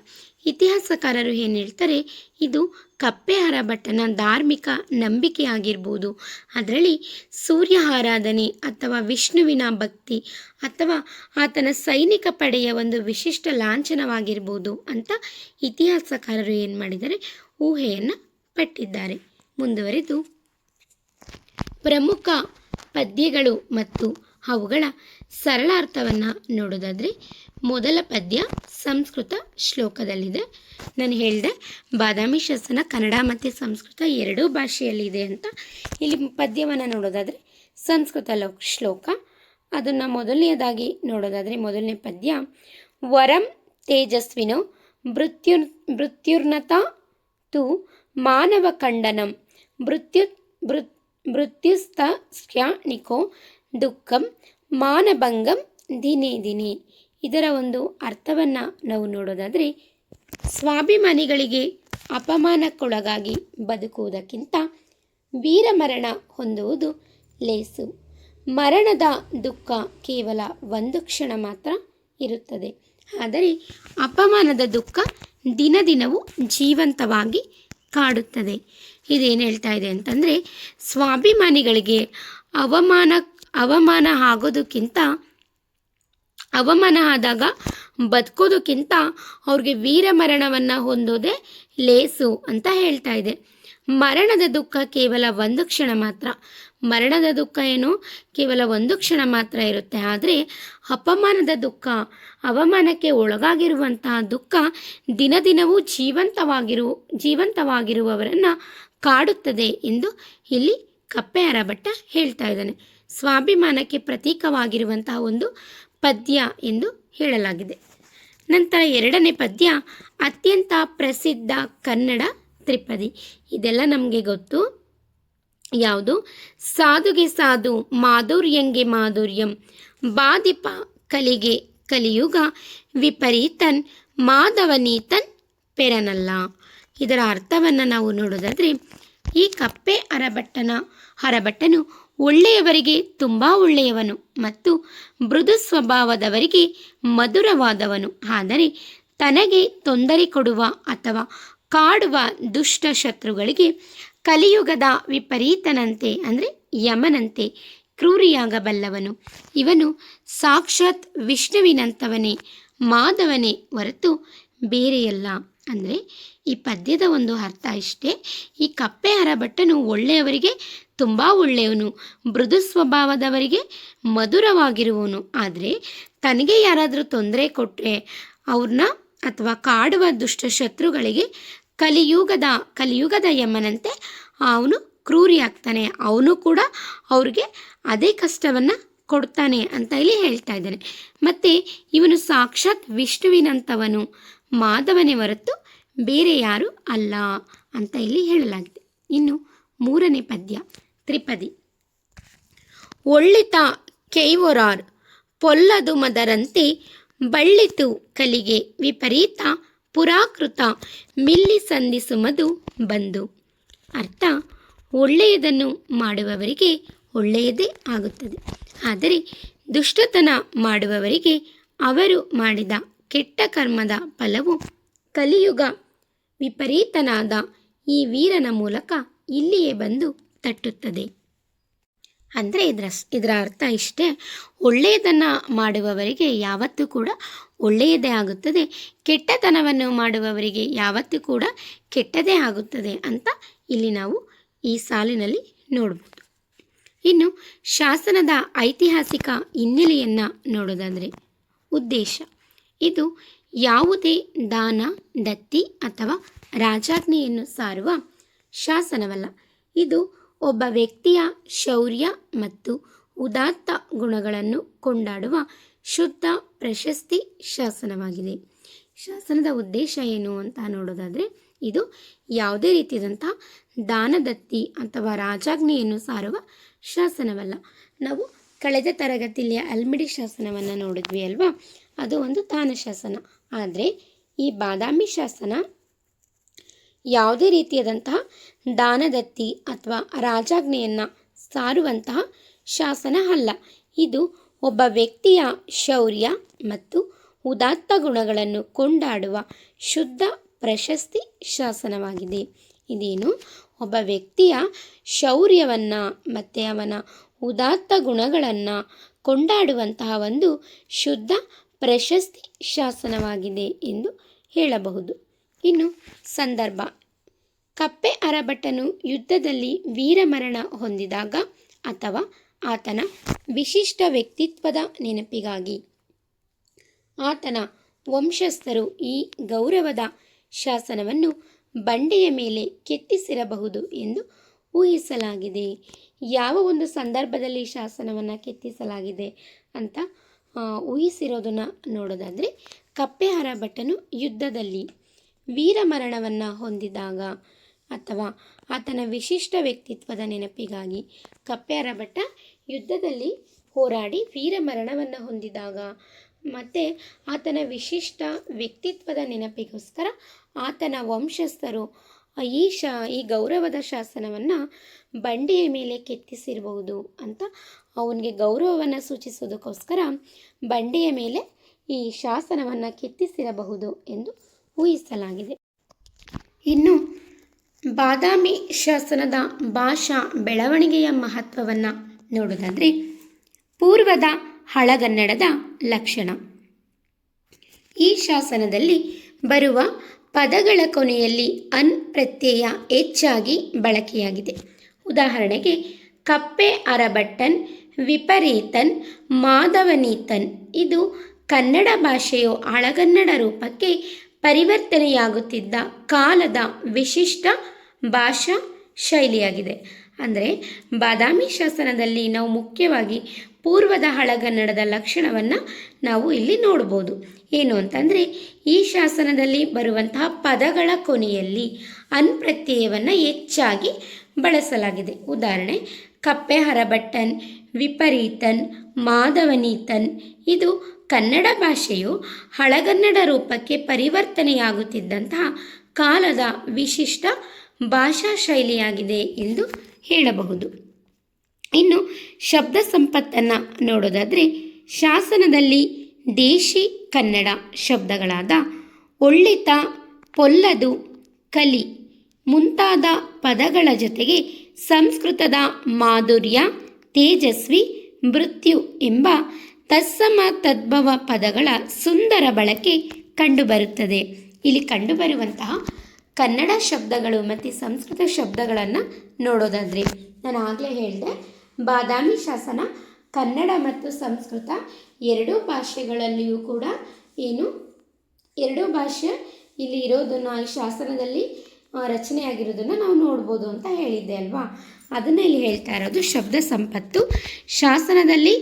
ಇತಿಹಾಸಕಾರರು ಏನು ಹೇಳ್ತಾರೆ, ಇದು ಕಪ್ಪೆ ಅರಭಟ್ಟನ ಧಾರ್ಮಿಕ ನಂಬಿಕೆ ಆಗಿರ್ಬೋದು, ಅದರಲ್ಲಿ ಸೂರ್ಯ ಆರಾಧನೆ ಅಥವಾ ವಿಷ್ಣುವಿನ ಭಕ್ತಿ ಅಥವಾ ಆತನ ಸೈನಿಕ ಪಡೆಯ ಒಂದು ವಿಶಿಷ್ಟ ಲಾಂಛನವಾಗಿರ್ಬೋದು ಅಂತ ಇತಿಹಾಸಕಾರರು ಏನು ಮಾಡಿದ್ದಾರೆ, ಊಹೆಯನ್ನು ಪಟ್ಟಿದ್ದಾರೆ. ಮುಂದುವರೆದು ಪ್ರಮುಖ ಪದ್ಯಗಳು ಮತ್ತು ಅವುಗಳ ಸರಳ ಅರ್ಥವನ್ನು ನೋಡೋದಾದರೆ, ಮೊದಲ ಪದ್ಯ ಸಂಸ್ಕೃತ ಶ್ಲೋಕದಲ್ಲಿದೆ. ನಾನು ಹೇಳಿದೆ ಬಾದಾಮಿ ಶಾಸನ ಕನ್ನಡ ಮತ್ತು ಸಂಸ್ಕೃತ ಎರಡೂ ಭಾಷೆಯಲ್ಲಿದೆ ಅಂತ. ಇಲ್ಲಿ ಪದ್ಯವನ್ನು ನೋಡೋದಾದರೆ ಸಂಸ್ಕೃತ ಶ್ಲೋಕ, ಅದನ್ನು ಮೊದಲನೆಯದಾಗಿ ನೋಡೋದಾದರೆ ಮೃತ್ಯುರ್ನತ ಪದ್ಯ, ವರಂ ತೇಜಸ್ವಿನೋ ಮೃತ್ಯುರ್ನತ ತು ಮಾನವ ಖಂಡನಂ ಮೃತ್ಯುಸ್ತಸ್ಯಾನಿಕೋ ದುಃಖಂ ಮಾನಭಂಗಂ ದಿನೇ ದಿನೇ. ಇದರ ಒಂದು ಅರ್ಥವನ್ನು ನಾವು ನೋಡೋದಾದರೆ, ಸ್ವಾಭಿಮಾನಿಗಳಿಗೆ ಅಪಮಾನಕ್ಕೊಳಗಾಗಿ ಬದುಕುವುದಕ್ಕಿಂತ ವೀರಮರಣ ಹೊಂದುವುದು ಲೇಸು. ಮರಣದ ದುಃಖ ಕೇವಲ ಒಂದು ಕ್ಷಣ ಮಾತ್ರ ಇರುತ್ತದೆ, ಆದರೆ ಅಪಮಾನದ ದುಃಖ ದಿನ ದಿನವೂ ಜೀವಂತವಾಗಿ ಕಾಡುತ್ತದೆ. ಇದೇನು ಹೇಳ್ತಾ ಇದೆ ಅಂತಂದರೆ, ಸ್ವಾಭಿಮಾನಿಗಳಿಗೆ ಅವಮಾನ ಆಗೋದಕ್ಕಿಂತ, ಅವಮಾನ ಆದಾಗ ಬದುಕೋದಕ್ಕಿಂತ ಅವ್ರಿಗೆ ವೀರಮರಣವನ್ನು ಹೊಂದೋದೇ ಲೇಸು ಅಂತ ಹೇಳ್ತಾ ಇದೆ. ಮರಣದ ದುಃಖ ಕೇವಲ ಒಂದು ಕ್ಷಣ ಮಾತ್ರ. ಮರಣದ ದುಃಖ ಏನು ಕೇವಲ ಒಂದು ಕ್ಷಣ ಮಾತ್ರ ಇರುತ್ತೆ, ಆದರೆ ಅಪಮಾನದ ದುಃಖ, ಅವಮಾನಕ್ಕೆ ಒಳಗಾಗಿರುವಂತಹ ದುಃಖ ದಿನ ದಿನವೂ ಜೀವಂತವಾಗಿರುವವರನ್ನು ಕಾಡುತ್ತದೆ ಎಂದು ಇಲ್ಲಿ ಕಪ್ಪೆ ಅರಭಟ್ಟ ಹೇಳ್ತಾ ಇದ್ದಾನೆ. ಸ್ವಾಭಿಮಾನಕ್ಕೆ ಪ್ರತೀಕವಾಗಿರುವಂತಹ ಒಂದು ಪದ್ಯ ಎಂದು ಹೇಳಲಾಗಿದೆ. ನಂತರ ಎರಡನೇ ಪದ್ಯ ಅತ್ಯಂತ ಪ್ರಸಿದ್ಧ ಕನ್ನಡ ತ್ರಿಪದಿ. ಇದೆಲ್ಲ ನಮಗೆ ಗೊತ್ತು. ಯಾವುದು? ಸಾಧುಗೆ ಸಾಧು ಮಾಧುರ್ಯಂಗೆ ಮಾಧುರ್ಯಂ ಬಾಧಿಪ ಕಲಿಗೆ ಕಲಿಯುಗ ವಿಪರೀತನ್ ಮಾಧವನೀತನ್ ಪೆರನಲ್ಲ. ಇದರ ಅರ್ಥವನ್ನು ನಾವು ನೋಡೋದಾದರೆ, ಈ ಕಪ್ಪೆ ಅರಭಟ್ಟನು ಒಳ್ಳೆಯವರಿಗೆ ತುಂಬ ಒಳ್ಳೆಯವನು ಮತ್ತು ಮೃದು ಸ್ವಭಾವದವರಿಗೆ ಮಧುರವಾದವನು. ಆದರೆ ತನಗೆ ತೊಂದರೆ ಕೊಡುವ ಅಥವಾ ಕಾಡುವ ದುಷ್ಟ ಶತ್ರುಗಳಿಗೆ ಕಲಿಯುಗದ ವಿಪರೀತನಂತೆ ಅಂದರೆ ಯಮನಂತೆ ಕ್ರೂರಿಯಾಗಬಲ್ಲವನು. ಇವನು ಸಾಕ್ಷಾತ್ ವಿಷ್ಣುವಿನಂಥವನೇ, ಮಾಧವನೇ ಹೊರತು ಬೇರೆಯಲ್ಲ. ಅಂದರೆ ಈ ಪದ್ಯದ ಒಂದು ಅರ್ಥ ಇಷ್ಟೇ, ಈ ಕಪ್ಪೆ ಅರಭಟ್ಟನು ಒಳ್ಳೆಯವರಿಗೆ ತುಂಬ ಒಳ್ಳೆಯವನು, ಮೃದು ಸ್ವಭಾವದವರಿಗೆ ಮಧುರವಾಗಿರುವವನು. ಆದರೆ ತನಗೆ ಯಾರಾದರೂ ತೊಂದರೆ ಕೊಟ್ಟರೆ ಅವ್ರನ್ನ ಅಥವಾ ಕಾಡುವ ದುಷ್ಟ ಶತ್ರುಗಳಿಗೆ ಕಲಿಯುಗದ ಯಮನಂತೆ ಅವನು ಕ್ರೂರಿ ಆಗ್ತಾನೆ, ಅವನು ಕೂಡ ಅವ್ರಿಗೆ ಅದೇ ಕಷ್ಟವನ್ನು ಕೊಡ್ತಾನೆ ಅಂತ ಇಲ್ಲಿ ಹೇಳ್ತಾ ಇದ್ದಾನೆ. ಮತ್ತು ಇವನು ಸಾಕ್ಷಾತ್ ವಿಷ್ಣುವಿನಂಥವನು, ಮಾಧವನೇ ಹೊರತು ಬೇರೆ ಯಾರು ಅಲ್ಲ ಅಂತ ಇಲ್ಲಿ ಹೇಳಲಾಗಿದೆ. ಇನ್ನು 3ನೇ ಪದ್ಯ ತ್ರಿಪದಿ. ಒಳ್ಳಿತ ಕೈವೊರಾರ್ ಪೊಲ್ಲದು ಮದರಂತೆ ಬಳ್ಳಿತು ಕಲಿಗೆ ವಿಪರೀತ ಪುರಾಕೃತ ಮಿಲ್ಲಿ ಸಂಧಿಸುಮದು ಬಂದು. ಅರ್ಥ, ಒಳ್ಳೆಯದನ್ನು ಮಾಡುವವರಿಗೆ ಒಳ್ಳೆಯದೇ ಆಗುತ್ತದೆ, ಆದರೆ ದುಷ್ಟತನ ಮಾಡುವವರಿಗೆ ಅವರು ಮಾಡಿದ ಕೆಟ್ಟ ಕರ್ಮದ ಫಲವು ಕಲಿಯುಗ ವಿಪರೀತನಾದ ಈ ವೀರನ ಮೂಲಕ ಇಲ್ಲಿಯೇ ಬಂದು ತಟ್ಟುತ್ತದೆ. ಅಂದರೆ ಇದರ ಅರ್ಥ ಇಷ್ಟೇ, ಒಳ್ಳೆಯದನ್ನು ಮಾಡುವವರಿಗೆ ಯಾವತ್ತೂ ಕೂಡ ಒಳ್ಳೆಯದೇ ಆಗುತ್ತದೆ, ಕೆಟ್ಟತನವನ್ನು ಮಾಡುವವರಿಗೆ ಯಾವತ್ತೂ ಕೂಡ ಕೆಟ್ಟದೇ ಆಗುತ್ತದೆ ಅಂತ ಇಲ್ಲಿ ನಾವು ಈ ಸಾಲಿನಲ್ಲಿ ನೋಡ್ಬೋದು. ಇನ್ನು ಶಾಸನದ ಐತಿಹಾಸಿಕ ಹಿನ್ನೆಲೆಯನ್ನು ನೋಡೋದಾದರೆ, ಉದ್ದೇಶ, ಇದು ಯಾವುದೇ ದಾನ, ದತ್ತಿ ಅಥವಾ ರಾಜಾಜ್ಞೆಯನ್ನು ಸಾರುವ ಶಾಸನವಲ್ಲ. ಇದು ಒಬ್ಬ ವ್ಯಕ್ತಿಯ ಶೌರ್ಯ ಮತ್ತು ಉದಾತ್ತ ಗುಣಗಳನ್ನು ಕೊಂಡಾಡುವ ಶುದ್ಧ ಪ್ರಶಸ್ತಿ ಶಾಸನವಾಗಿದೆ. ಶಾಸನದ ಉದ್ದೇಶ ಏನು ಅಂತ ನೋಡೋದಾದರೆ, ಇದು ಯಾವುದೇ ರೀತಿಯಾದಂತಹ ದಾನದತ್ತಿ ಅಥವಾ ರಾಜಾಜ್ಞೆಯನ್ನು ಸಾರುವ ಶಾಸನವಲ್ಲ. ನಾವು ಕಳೆದ ತರಗತಿಯಲ್ಲಿ ಅಲ್ಮಿಡಿ ಶಾಸನವನ್ನು ನೋಡಿದ್ವಿ ಅಲ್ವಾ, ಅದು ಒಂದು ದಾನ ಶಾಸನ. ಆದರೆ ಈ ಬಾದಾಮಿ ಶಾಸನ ಯಾವುದೇ ರೀತಿಯಾದಂತಹ ದಾನದತ್ತಿ ಅಥವಾ ರಾಜಾಜ್ಞೆಯನ್ನು ಸಾರುವಂತಹ ಶಾಸನ ಅಲ್ಲ. ಇದು ಒಬ್ಬ ವ್ಯಕ್ತಿಯ ಶೌರ್ಯ ಮತ್ತು ಉದಾತ್ತ ಗುಣಗಳನ್ನು ಕೊಂಡಾಡುವ ಶುದ್ಧ ಪ್ರಶಸ್ತಿ ಶಾಸನವಾಗಿದೆ. ಇದೇನು, ಒಬ್ಬ ವ್ಯಕ್ತಿಯ ಶೌರ್ಯವನ್ನು ಮತ್ತು ಅವನ ಉದಾತ್ತ ಗುಣಗಳನ್ನು ಕೊಂಡಾಡುವಂತಹ ಒಂದು ಶುದ್ಧ ಪ್ರಶಸ್ತಿ ಶಾಸನವಾಗಿದೆ ಎಂದು ಹೇಳಬಹುದು. ಇನ್ನು ಸಂದರ್ಭ, ಕಪ್ಪೆ ಅರಭಟ್ಟನು ಯುದ್ಧದಲ್ಲಿ ವೀರಮರಣ ಹೊಂದಿದಾಗ ಅಥವಾ ಆತನ ವಿಶಿಷ್ಟ ವ್ಯಕ್ತಿತ್ವದ ನೆನಪಿಗಾಗಿ ಆತನ ವಂಶಸ್ಥರು ಈ ಗೌರವದ ಶಾಸನವನ್ನು ಬಂಡೆಯ ಮೇಲೆ ಕೆತ್ತಿಸಿರಬಹುದು ಎಂದು ಊಹಿಸಲಾಗಿದೆ. ಯಾವ ಒಂದು ಸಂದರ್ಭದಲ್ಲಿ ಶಾಸನವನ್ನು ಕೆತ್ತಿಸಲಾಗಿದೆ ಅಂತ ಊಹಿಸಿರೋದನ್ನು ನೋಡೋದಾದರೆ, ಕಪ್ಪೆ ಅರಭಟ್ಟನು ಯುದ್ಧದಲ್ಲಿ ವೀರಮರಣವನ್ನು ಹೊಂದಿದಾಗ ಅಥವಾ ಆತನ ವಿಶಿಷ್ಟ ವ್ಯಕ್ತಿತ್ವದ ನೆನಪಿಗಾಗಿ, ಕಪ್ಪೆ ಅರಭಟ್ಟ ಯುದ್ಧದಲ್ಲಿ ಹೋರಾಡಿ ವೀರಮರಣವನ್ನು ಹೊಂದಿದಾಗ ಮತ್ತು ಆತನ ವಿಶಿಷ್ಟ ವ್ಯಕ್ತಿತ್ವದ ನೆನಪಿಗೋಸ್ಕರ ಆತನ ವಂಶಸ್ಥರು ಈ ಗೌರವದ ಶಾಸನವನ್ನು ಬಂಡೆಯ ಮೇಲೆ ಕೆತ್ತಿಸಿರಬಹುದು ಅಂತ ಅವನಿಗೆ ಗೌರವವನ್ನು ಸೂಚಿಸೋದಕ್ಕೋಸ್ಕರ ಬಂಡೆಯ ಮೇಲೆ ಈ ಶಾಸನವನ್ನು ಕೆತ್ತಿಸಿರಬಹುದು ಎಂದು ಊಹಿಸಲಾಗಿದೆ. ಇನ್ನು ಬಾದಾಮಿ ಶಾಸನದ ಭಾಷಾ ಬೆಳವಣಿಗೆಯ ಮಹತ್ವವನ್ನು ನೋಡೋದಾದರೆ, ಪೂರ್ವದ ಹಳಗನ್ನಡದ ಲಕ್ಷಣ. ಈ ಶಾಸನದಲ್ಲಿ ಬರುವ ಪದಗಳ ಕೊನೆಯಲ್ಲಿ ಅನ್ ಪ್ರತ್ಯಯ ಹೆಚ್ಚಾಗಿ ಬಳಕೆಯಾಗಿದೆ. ಉದಾಹರಣೆಗೆ, ಕಪ್ಪೆ ಅರಭಟ್ಟನ್, ವಿಪರೀತನ್, ಮಾಧವನೀತನ್. ಇದು ಕನ್ನಡ ಭಾಷೆಯು ಹಳಗನ್ನಡ ರೂಪಕ್ಕೆ ಪರಿವರ್ತನೆಯಾಗುತ್ತಿದ್ದ ಕಾಲದ ವಿಶಿಷ್ಟ ಭಾಷಾ ಶೈಲಿಯಾಗಿದೆ. ಅಂದರೆ ಬಾದಾಮಿ ಶಾಸನದಲ್ಲಿ ನಾವು ಮುಖ್ಯವಾಗಿ ಪೂರ್ವದ ಹಳಗನ್ನಡದ ಲಕ್ಷಣವನ್ನು ನಾವು ಇಲ್ಲಿ ನೋಡ್ಬೋದು. ಏನು ಅಂತಂದರೆ, ಈ ಶಾಸನದಲ್ಲಿ ಬರುವಂತಹ ಪದಗಳ ಕೊನೆಯಲ್ಲಿ ಅನ್ ಪ್ರತ್ಯಯವನ್ನು ಹೆಚ್ಚಾಗಿ ಬಳಸಲಾಗಿದೆ. ಉದಾಹರಣೆ, ಕಪ್ಪೆ ಅರಭಟ್ಟನ್, ವಿಪರೀತನ್, ಮಾಧವನೀತನ್. ಇದು ಕನ್ನಡ ಭಾಷೆಯು ಹಳಗನ್ನಡ ರೂಪಕ್ಕೆ ಪರಿವರ್ತನೆಯಾಗುತ್ತಿದ್ದಂತಹ ಕಾಲದ ವಿಶಿಷ್ಟ ಭಾಷಾ ಶೈಲಿಯಾಗಿದೆ ಎಂದು ಹೇಳಬಹುದು. ಇನ್ನು ಶಬ್ದ ಸಂಪತ್ತನ್ನು ನೋಡೋದಾದರೆ, ಶಾಸನದಲ್ಲಿ ದೇಶಿ ಕನ್ನಡ ಶಬ್ದಗಳಾದ ಒಳ್ಳಿತ, ಪೊಲ್ಲದು, ಕಲಿ ಮುಂತಾದ ಪದಗಳ ಜೊತೆಗೆ ಸಂಸ್ಕೃತದ ಮಾಧುರ್ಯ, ತೇಜಸ್ವಿ, ಮೃತ್ಯು ಎಂಬ ತತ್ಸಮ ತದ್ಭವ ಪದಗಳ ಸುಂದರ ಬಳಕೆ ಕಂಡುಬರುತ್ತದೆ. ಇಲ್ಲಿ ಕಂಡುಬರುವಂತಹ ಕನ್ನಡ ಶಬ್ದಗಳು ಮತ್ತು ಸಂಸ್ಕೃತ ಶಬ್ದಗಳನ್ನು ನೋಡೋದಾದರೆ ನಾನು ಆಗಲೇ ಹೇಳಿದೆ, ಬಾದಾಮಿ ಶಾಸನ ಕನ್ನಡ ಮತ್ತು ಸಂಸ್ಕೃತ ಎರಡೂ ಭಾಷೆಗಳಲ್ಲಿಯೂ ಕೂಡ ಎರಡೂ ಭಾಷೆ ಇಲ್ಲಿ ಇರೋದನ್ನು ಈ ಶಾಸನದಲ್ಲಿ ರಚನೆಯಾಗಿರೋದನ್ನು ನಾವು ನೋಡ್ಬೋದು ಅಂತ ಹೇಳಿದ್ದೆ ಅಲ್ವಾ. ಅದನ್ನು ಇಲ್ಲಿ ಹೇಳ್ತಾ ಇರೋದು ಶಬ್ದ ಸಂಪತ್ತು. ಶಾಸನದಲ್ಲಿ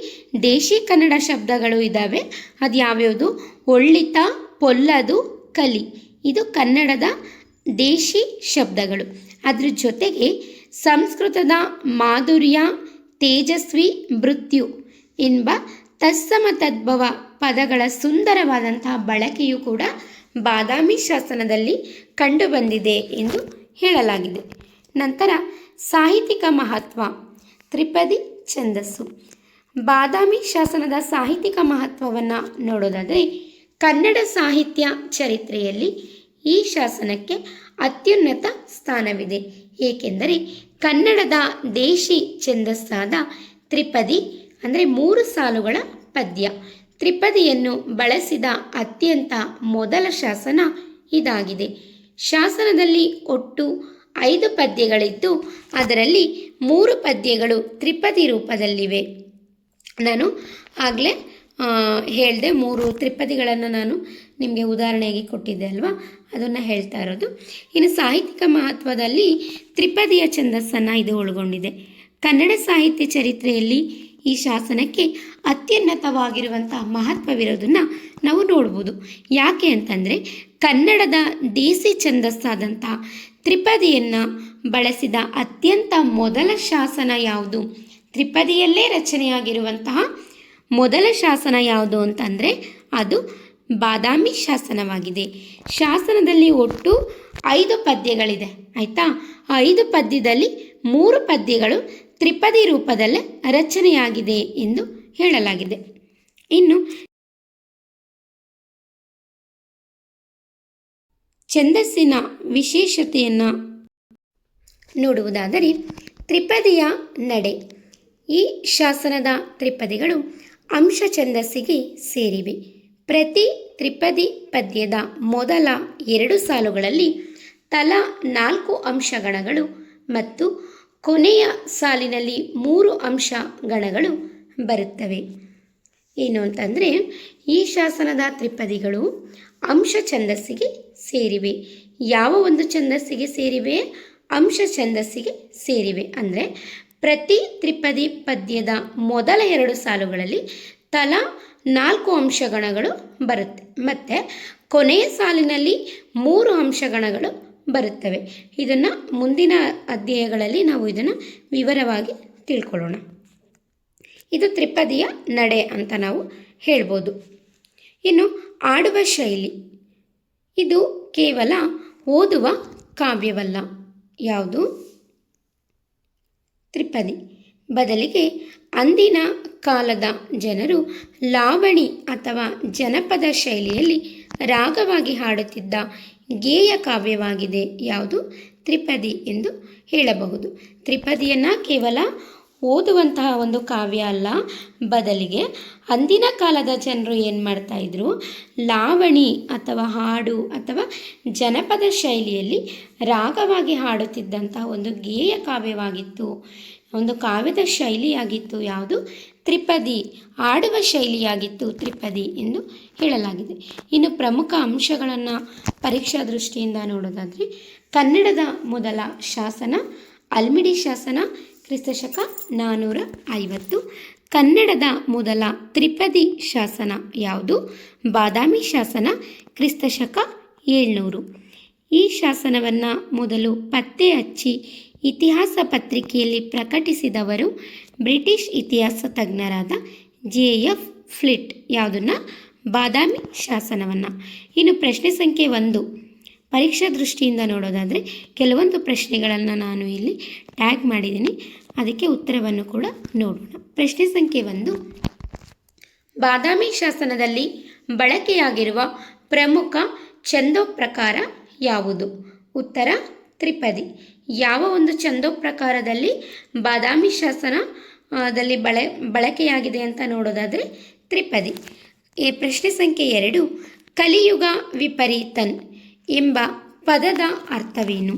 ದೇಶಿ ಕನ್ನಡ ಶಬ್ದಗಳು ಇದ್ದಾವೆ. ಅದು ಯಾವ್ಯಾವುದು? ಒಳ್ಳಿತ, ಪೊಲ್ಲದು, ಕಲಿ, ಇದು ಕನ್ನಡದ ದೇಶಿ ಶಬ್ದಗಳು. ಅದ್ರ ಜೊತೆಗೆ ಸಂಸ್ಕೃತದ ಮಾಧುರ್ಯ, ತೇಜಸ್ವಿ, ಮೃತ್ಯು ಎಂಬ ತತ್ಸಮ ತದ್ಭವ ಪದಗಳ ಸುಂದರವಾದಂತಹ ಬಳಕೆಯು ಕೂಡ ಬಾದಾಮಿ ಶಾಸನದಲ್ಲಿ ಕಂಡುಬಂದಿದೆ ಎಂದು ಹೇಳಲಾಗಿದೆ. ನಂತರ ಸಾಹಿತ್ಯಿಕ ಮಹತ್ವ, ತ್ರಿಪದಿ ಛಂದಸ್ಸು. ಬಾದಾಮಿ ಶಾಸನದ ಸಾಹಿತ್ಯಿಕ ಮಹತ್ವವನ್ನು ನೋಡೋದಾದರೆ ಕನ್ನಡ ಸಾಹಿತ್ಯ ಚರಿತ್ರೆಯಲ್ಲಿ ಈ ಶಾಸನಕ್ಕೆ ಅತ್ಯುನ್ನತ ಸ್ಥಾನವಿದೆ. ಏಕೆಂದರೆ ಕನ್ನಡದ ದೇಶಿ ಛಂದಸ್ಸಾದ ತ್ರಿಪದಿ ಅಂದರೆ 3 ಸಾಲುಗಳ ಪದ್ಯ, ತ್ರಿಪದಿಯನ್ನು ಬಳಸಿದ ಅತ್ಯಂತ ಮೊದಲ ಶಾಸನ ಇದಾಗಿದೆ. ಶಾಸನದಲ್ಲಿ ಒಟ್ಟು 5 ಪದ್ಯಗಳಿದ್ದು ಅದರಲ್ಲಿ 3 ಪದ್ಯಗಳು ತ್ರಿಪದಿ ರೂಪದಲ್ಲಿವೆ. ನಾನು ಆಗಲೇ ಹೇಳಿದೆ, 3 ತ್ರಿಪದಿಗಳನ್ನು ನಾನು ನಿಮಗೆ ಉದಾಹರಣೆಯಾಗಿ ಕೊಟ್ಟಿದ್ದೆ ಅಲ್ವಾ, ಅದನ್ನು ಹೇಳ್ತಾ ಇರೋದು. ಇನ್ನು ಸಾಹಿತ್ಯಿಕ ಮಹತ್ವದಲ್ಲಿ ತ್ರಿಪದಿಯ ಛಂದಸ್ಸನ್ನು ಇದು ಒಳಗೊಂಡಿದೆ. ಕನ್ನಡ ಸಾಹಿತ್ಯ ಚರಿತ್ರೆಯಲ್ಲಿ ಈ ಶಾಸನಕ್ಕೆ ಅತ್ಯುನ್ನತವಾಗಿರುವಂಥ ಮಹತ್ವವಿರೋದನ್ನು ನಾವು ನೋಡ್ಬೋದು. ಯಾಕೆ ಅಂತಂದರೆ ಕನ್ನಡದ ದೇಸಿ ಛಂದಸ್ಸಾದಂಥ ತ್ರಿಪದಿಯನ್ನು ಬಳಸಿದ ಅತ್ಯಂತ ಮೊದಲ ಶಾಸನ ಯಾವುದು? ತ್ರಿಪದಿಯಲ್ಲೇ ರಚನೆಯಾಗಿರುವಂತಹ ಮೊದಲ ಶಾಸನ ಯಾವುದು ಅಂತಂದರೆ ಅದು ಬಾದಾಮಿ ಶಾಸನವಾಗಿದೆ. ಶಾಸನದಲ್ಲಿ ಒಟ್ಟು 5 ಪದ್ಯಗಳಿದೆ, ಆಯಿತಾ. 5 ಪದ್ಯದಲ್ಲಿ 3 ಪದ್ಯಗಳು ತ್ರಿಪದಿ ರೂಪದಲ್ಲೇ ರಚನೆಯಾಗಿದೆ ಎಂದು ಹೇಳಲಾಗಿದೆ. ಇನ್ನು ಛಂದಸ್ಸಿನ ವಿಶೇಷತೆಯನ್ನು ನೋಡುವುದಾದರೆ ತ್ರಿಪದಿಯ ನಡೆ. ಈ ಶಾಸನದ ತ್ರಿಪದಿಗಳು ಅಂಶ ಛಂದಸ್ಸಿಗೆ ಸೇರಿವೆ. ಪ್ರತಿ ತ್ರಿಪದಿ ಪದ್ಯದ ಮೊದಲ 2 ಸಾಲುಗಳಲ್ಲಿ ತಲಾ 4 ಅಂಶಗಣಗಳು ಮತ್ತು ಕೊನೆಯ ಸಾಲಿನಲ್ಲಿ 3 ಅಂಶಗಣಗಳು ಬರುತ್ತವೆ. ಏನು ಅಂತಂದರೆ ಈ ಶಾಸನದ ತ್ರಿಪದಿಗಳು ಅಂಶ ಛಂದಸ್ಸಿಗೆ ಸೇರಿವೆ. ಯಾವ ಒಂದು ಛಂದಸ್ಸಿಗೆ ಸೇರಿವೆ? ಅಂಶ ಛಂದಸ್ಸಿಗೆ ಸೇರಿವೆ. ಅಂದರೆ ಪ್ರತಿ ತ್ರಿಪದಿ ಪದ್ಯದ ಮೊದಲ 2 ಸಾಲುಗಳಲ್ಲಿ ತಲಾ 4 ಅಂಶಗಣಗಳು ಬರುತ್ತೆ ಮತ್ತು ಕೊನೆಯ ಸಾಲಿನಲ್ಲಿ 3 ಅಂಶಗಣಗಳು ಬರುತ್ತವೆ. ಇದನ್ನು ಮುಂದಿನ ಅಧ್ಯಾಯಗಳಲ್ಲಿ ನಾವು ಇದನ್ನು ವಿವರವಾಗಿ ತಿಳ್ಕೊಳ್ಳೋಣ. ಇದು ತ್ರಿಪದಿಯ ನಡೆ ಅಂತ ನಾವು ಹೇಳ್ಬೋದು. ಇನ್ನು ಆಡುವ ಶೈಲಿ, ಇದು ಕೇವಲ ಓದುವ ಕಾವ್ಯವಲ್ಲ. ಯಾವುದು? ತ್ರಿಪದಿ. ಬದಲಿಗೆ ಅಂದಿನ ಕಾಲದ ಜನರು ಲಾವಣಿ ಅಥವಾ ಜನಪದ ಶೈಲಿಯಲ್ಲಿ ರಾಗವಾಗಿ ಹಾಡುತ್ತಿದ್ದ ಗೇಯ ಕಾವ್ಯವಾಗಿದೆ. ಯಾವುದು? ತ್ರಿಪದಿ ಎಂದು ಹೇಳಬಹುದು. ತ್ರಿಪದಿಯನ್ನು ಕೇವಲ ಓದುವಂತಹ ಒಂದು ಕಾವ್ಯ ಅಲ್ಲ, ಬದಲಿಗೆ ಅಂದಿನ ಕಾಲದ ಜನರು ಏನು ಮಾಡ್ತಾಯಿದ್ರು? ಲಾವಣಿ ಅಥವಾ ಹಾಡು ಅಥವಾ ಜನಪದ ಶೈಲಿಯಲ್ಲಿ ರಾಗವಾಗಿ ಹಾಡುತ್ತಿದ್ದಂತಹ ಒಂದು ಗೇಯ ಕಾವ್ಯವಾಗಿತ್ತು, ಒಂದು ಕಾವ್ಯದ ಶೈಲಿಯಾಗಿತ್ತು. ಯಾವುದು? ತ್ರಿಪದಿ. ಆಡುವ ಶೈಲಿಯಾಗಿತ್ತು ತ್ರಿಪದಿ ಎಂದು ಹೇಳಲಾಗಿದೆ. ಇನ್ನು ಪ್ರಮುಖ ಅಂಶಗಳನ್ನು ಪರೀಕ್ಷಾ ದೃಷ್ಟಿಯಿಂದ ನೋಡೋದಾದರೆ ಕನ್ನಡದ ಮೊದಲ ಶಾಸನ ಅಲ್ಮಿಡಿ ಶಾಸನ ಕ್ರಿಸ್ತಶಕ 450. ಕನ್ನಡದ ಮೊದಲ ತ್ರಿಪದಿ ಶಾಸನ ಯಾವುದು? ಬಾದಾಮಿ ಶಾಸನ ಕ್ರಿಸ್ತಶಕ 700. ಈ ಶಾಸನವನ್ನು ಮೊದಲು ಪತ್ತೆ ಹಚ್ಚಿ ಇತಿಹಾಸ ಪತ್ರಿಕೆಯಲ್ಲಿ ಪ್ರಕಟಿಸಿದವರು ಬ್ರಿಟಿಷ್ ಇತಿಹಾಸ ತಜ್ಞರಾದ JF ಫ್ಲಿಟ್. ಯಾವುದನ್ನು? ಬಾದಾಮಿ ಶಾಸನವನ್ನು. ಇನ್ನು ಪ್ರಶ್ನೆ ಸಂಖ್ಯೆ 1 ಪರೀಕ್ಷಾ ದೃಷ್ಟಿಯಿಂದ ನೋಡೋದಾದರೆ ಕೆಲವೊಂದು ಪ್ರಶ್ನೆಗಳನ್ನು ನಾನು ಇಲ್ಲಿ ಟ್ಯಾಗ್ ಮಾಡಿದ್ದೀನಿ, ಅದಕ್ಕೆ ಉತ್ತರವನ್ನು ಕೂಡ ನೋಡೋಣ. ಪ್ರಶ್ನೆ ಸಂಖ್ಯೆ 1, ಬಾದಾಮಿ ಶಾಸನದಲ್ಲಿ ಬಳಕೆಯಾಗಿರುವ ಪ್ರಮುಖ ಛಂದೋಪ್ರಕಾರ ಯಾವುದು? ಉತ್ತರ ತ್ರಿಪದಿ. ಯಾವ ಒಂದು ಛಂದೋಪ್ರಕಾರದಲ್ಲಿ ಬಾದಾಮಿ ಶಾಸನದಲ್ಲಿ ಬಳಕೆಯಾಗಿದೆ ಅಂತ ನೋಡೋದಾದರೆ ತ್ರಿಪದಿ. ಪ್ರಶ್ನೆ ಸಂಖ್ಯೆ 2, ಕಲಿಯುಗ ವಿಪರೀತನ್ ಎಂಬ ಪದದ ಅರ್ಥವೇನು?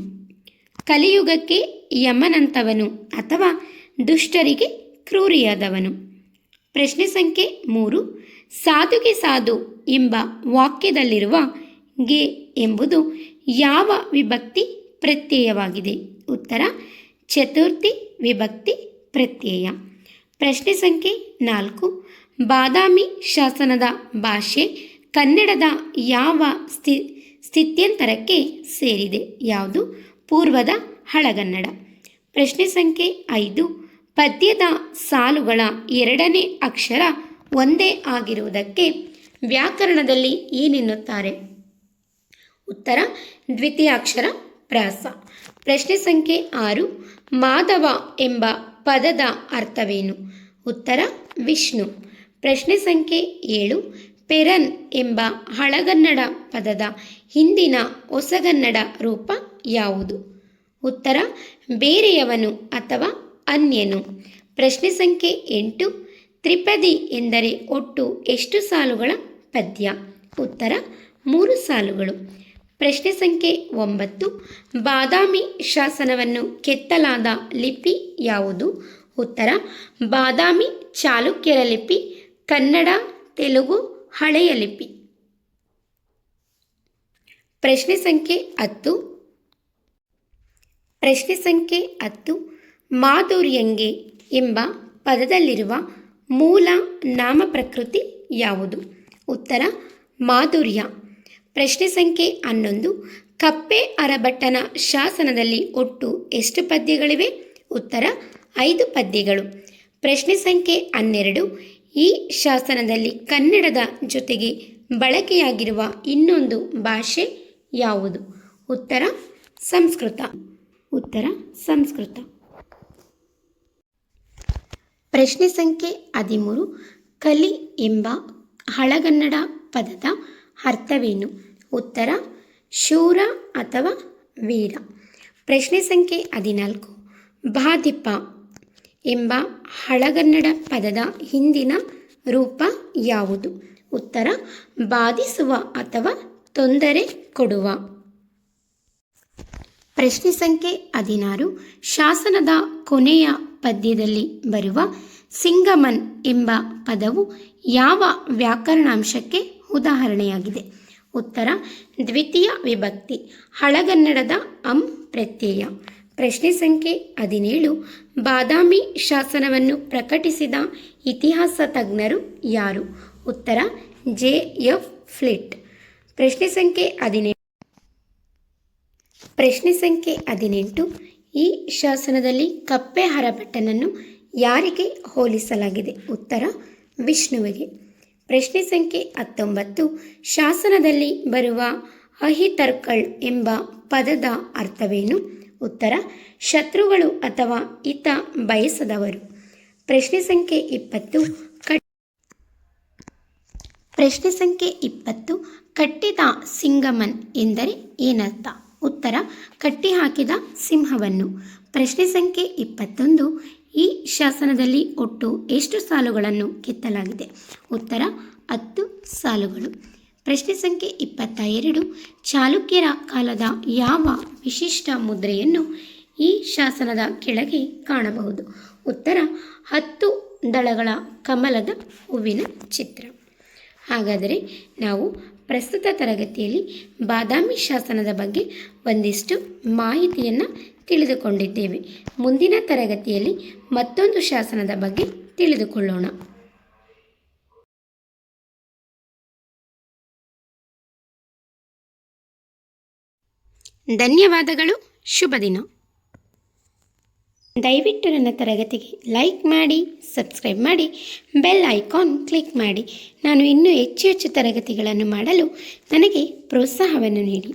ಕಲಿಯುಗಕ್ಕೆ ಯಮನಂತವನು ಅಥವಾ ದುಷ್ಟರಿಗೆ ಕ್ರೂರಿಯಾದವನು. ಪ್ರಶ್ನೆ ಸಂಖ್ಯೆ 3. ಸಾಧುಗೆ ಸಾಧು ಎಂಬ ವಾಕ್ಯದಲ್ಲಿರುವ ಗೆ ಎಂಬುದು ಯಾವ ವಿಭಕ್ತಿ ಪ್ರತ್ಯಯವಾಗಿದೆ? ಉತ್ತರ ಚತುರ್ಥಿ ವಿಭಕ್ತಿ ಪ್ರತ್ಯಯ. ಪ್ರಶ್ನೆ ಸಂಖ್ಯೆ 4. ಬಾದಾಮಿ ಶಾಸನದ ಭಾಷೆ ಕನ್ನಡದ ಯಾವ ಸ್ಥಿತ್ಯಂತರಕ್ಕೆ ಸೇರಿದೆ? ಯಾವುದು? ಪೂರ್ವದ ಹಳಗನ್ನಡ. ಪ್ರಶ್ನೆ ಸಂಖ್ಯೆ 5. ಪದ್ಯದ ಸಾಲುಗಳ ಎರಡನೇ ಅಕ್ಷರ ಒಂದೇ ಆಗಿರುವುದಕ್ಕೆ ವ್ಯಾಕರಣದಲ್ಲಿ ಏನೆನ್ನುತ್ತಾರೆ? ಉತ್ತರ ದ್ವಿತೀಯಾಕ್ಷರ ಪ್ರಾಸ. ಪ್ರಶ್ನೆ ಸಂಖ್ಯೆ 6. ಮಾಧವ ಎಂಬ ಪದದ ಅರ್ಥವೇನು? ಉತ್ತರ ವಿಷ್ಣು. ಪ್ರಶ್ನೆ ಸಂಖ್ಯೆ 7. ಪೆರನ್ ಎಂಬ ಹಳಗನ್ನಡ ಪದದ ಹಿಂದಿನ ಹೊಸಗನ್ನಡ ರೂಪ ಯಾವುದು? ಉತ್ತರ ಬೇರೆಯವನು ಅಥವಾ ಅನ್ಯನು. ಪ್ರಶ್ನೆ ಸಂಖ್ಯೆ 8. ತ್ರಿಪದಿ ಎಂದರೆ ಒಟ್ಟು ಎಷ್ಟು ಸಾಲುಗಳ ಪದ್ಯ? ಉತ್ತರ 3 ಸಾಲುಗಳು. ಪ್ರಶ್ನೆ ಸಂಖ್ಯೆ 9. ಬಾದಾಮಿ ಶಾಸನವನ್ನು ಕೆತ್ತಲಾದ ಲಿಪಿ ಯಾವುದು? ಉತ್ತರ ಬಾದಾಮಿ ಚಾಲುಕ್ಯರ ಲಿಪಿ, ಕನ್ನಡ, ತೆಲುಗು, ಹಳೆಯ ಲಿಪಿ. ಪ್ರಶ್ನೆ ಸಂಖ್ಯೆ 10. ಪ್ರಶ್ನೆ ಸಂಖ್ಯೆ 10. ಮಾಧುರ್ಯಂಗೆ ಎಂಬ ಪದದಲ್ಲಿರುವ ಮೂಲ ನಾಮಪ್ರಕೃತಿ ಯಾವುದು? ಉತ್ತರ ಮಾಧುರ್ಯ. ಪ್ರಶ್ನೆ ಸಂಖ್ಯೆ 11. ಕಪ್ಪೆ ಅರಭಟ್ಟನ ಶಾಸನದಲ್ಲಿ ಒಟ್ಟು ಎಷ್ಟು ಪದ್ಯಗಳಿವೆ? ಉತ್ತರ 5 ಪದ್ಯಗಳು. ಪ್ರಶ್ನೆ ಸಂಖ್ಯೆ 12. ಈ ಶಾಸನದಲ್ಲಿ ಕನ್ನಡದ ಜೊತೆಗೆ ಬಳಕೆಯಾಗಿರುವ ಇನ್ನೊಂದು ಭಾಷೆ ಯಾವುದು? ಉತ್ತರ ಸಂಸ್ಕೃತ. ಉತ್ತರ ಸಂಸ್ಕೃತ. ಪ್ರಶ್ನೆ ಸಂಖ್ಯೆ 13. ಕಲಿ ಎಂಬ ಹಳಗನ್ನಡ ಪದದ ಅರ್ಥವೇನು? ಉತ್ತರ ಶೂರ ಅಥವಾ ವೀರ. ಪ್ರಶ್ನೆ ಸಂಖ್ಯೆ 14. ಬಾಧಿಪ ಎಂಬ ಹಳಗನ್ನಡ ಪದದ ಹಿಂದಿನ ರೂಪ ಯಾವುದು? ಉತ್ತರ ಬಾಧಿಸುವ ಅಥವಾ ತೊಂದರೆ ಕೊಡುವ. ಪ್ರಶ್ನೆ ಸಂಖ್ಯೆ 16. ಶಾಸನದ ಕೊನೆಯ ಪದ್ಯದಲ್ಲಿ ಬರುವ ಸಿಂಗಮನ್ ಎಂಬ ಪದವು ಯಾವ ವ್ಯಾಕರಣಾಂಶಕ್ಕೆ ಉದಾಹರಣೆಯಾಗಿದೆ? ಉತ್ತರ ದ್ವಿತೀಯ ವಿಭಕ್ತಿ, ಹಳಗನ್ನಡದ ಅಂ ಪ್ರತ್ಯಯ. ಪ್ರಶ್ನೆ ಸಂಖ್ಯೆ 17. ಬಾದಾಮಿ ಶಾಸನವನ್ನು ಪ್ರಕಟಿಸಿದ ಇತಿಹಾಸ ತಜ್ಞರು ಯಾರು? ಉತ್ತರ J.F. ಫ್ಲಿಟ್. ಪ್ರಶ್ನೆ ಸಂಖ್ಯೆ 18. ಪ್ರಶ್ನೆ ಸಂಖ್ಯೆ 18. ಈ ಶಾಸನದಲ್ಲಿ ಕಪ್ಪೆ ಅರಭಟ್ಟನನ್ನು ಯಾರಿಗೆ ಹೋಲಿಸಲಾಗಿದೆ? ಉತ್ತರ ವಿಷ್ಣುವಿಗೆ. ಪ್ರಶ್ನೆ ಸಂಖ್ಯೆ 19. ಶಾಸನದಲ್ಲಿ ಬರುವ ಅಹಿತರ್ಕಳ್ ಎಂಬ ಪದದ ಅರ್ಥವೇನು? ಉತ್ತರ ಶತ್ರುಗಳು ಅಥವಾ ಹಿತ ಬಯಸದವರು. ಪ್ರಶ್ನೆ ಸಂಖ್ಯೆ 20. ಪ್ರಶ್ನೆ ಸಂಖ್ಯೆ 20. ಕಟ್ಟಿದ ಸಿಂಗಮನ್ ಎಂದರೆ ಏನರ್ಥ? ಉತ್ತರ ಕಟ್ಟಿ ಹಾಕಿದ ಸಿಂಹವನ್ನು. ಪ್ರಶ್ನೆ ಸಂಖ್ಯೆ 21. ಈ ಶಾಸನದಲ್ಲಿ ಒಟ್ಟು ಎಷ್ಟು ಸಾಲುಗಳನ್ನು ಕೆತ್ತಲಾಗಿದೆ? ಉತ್ತರ 10 ಸಾಲುಗಳು. ಪ್ರಶ್ನೆ ಸಂಖ್ಯೆ 22. ಚಾಲುಕ್ಯರ ಕಾಲದ ಯಾವ ವಿಶಿಷ್ಟ ಮುದ್ರೆಯನ್ನು ಈ ಶಾಸನದ ಕೆಳಗೆ ಕಾಣಬಹುದು? ಉತ್ತರ 10 ದಳಗಳ ಕಮಲದ ಹೂವಿನ ಚಿತ್ರ. ಹಾಗಾದರೆ ನಾವು ಪ್ರಸ್ತುತ ತರಗತಿಯಲ್ಲಿ ಬಾದಾಮಿ ಶಾಸನದ ಬಗ್ಗೆ ಒಂದಿಷ್ಟು ಮಾಹಿತಿಯನ್ನು ತಿಳಿದುಕೊಂಡಿದ್ದೇವೆ. ಮುಂದಿನ ತರಗತಿಯಲ್ಲಿ ಮತ್ತೊಂದು ಶಾಸನದ ಬಗ್ಗೆ ತಿಳಿದುಕೊಳ್ಳೋಣ. ಧನ್ಯವಾದಗಳು. ಶುಭ ದಿನ. ದಯವಿಟ್ಟು ನನ್ನ ತರಗತಿಗೆ ಲೈಕ್ ಮಾಡಿ, ಸಬ್ಸ್ಕ್ರೈಬ್ ಮಾಡಿ, ಬೆಲ್ ಐಕಾನ್ ಕ್ಲಿಕ್ ಮಾಡಿ. ನಾನು ಇನ್ನೂ ಹೆಚ್ಚು ತರಗತಿಗಳನ್ನು ಮಾಡಲು ನನಗೆ ಪ್ರೋತ್ಸಾಹವನ್ನು ನೀಡಿ.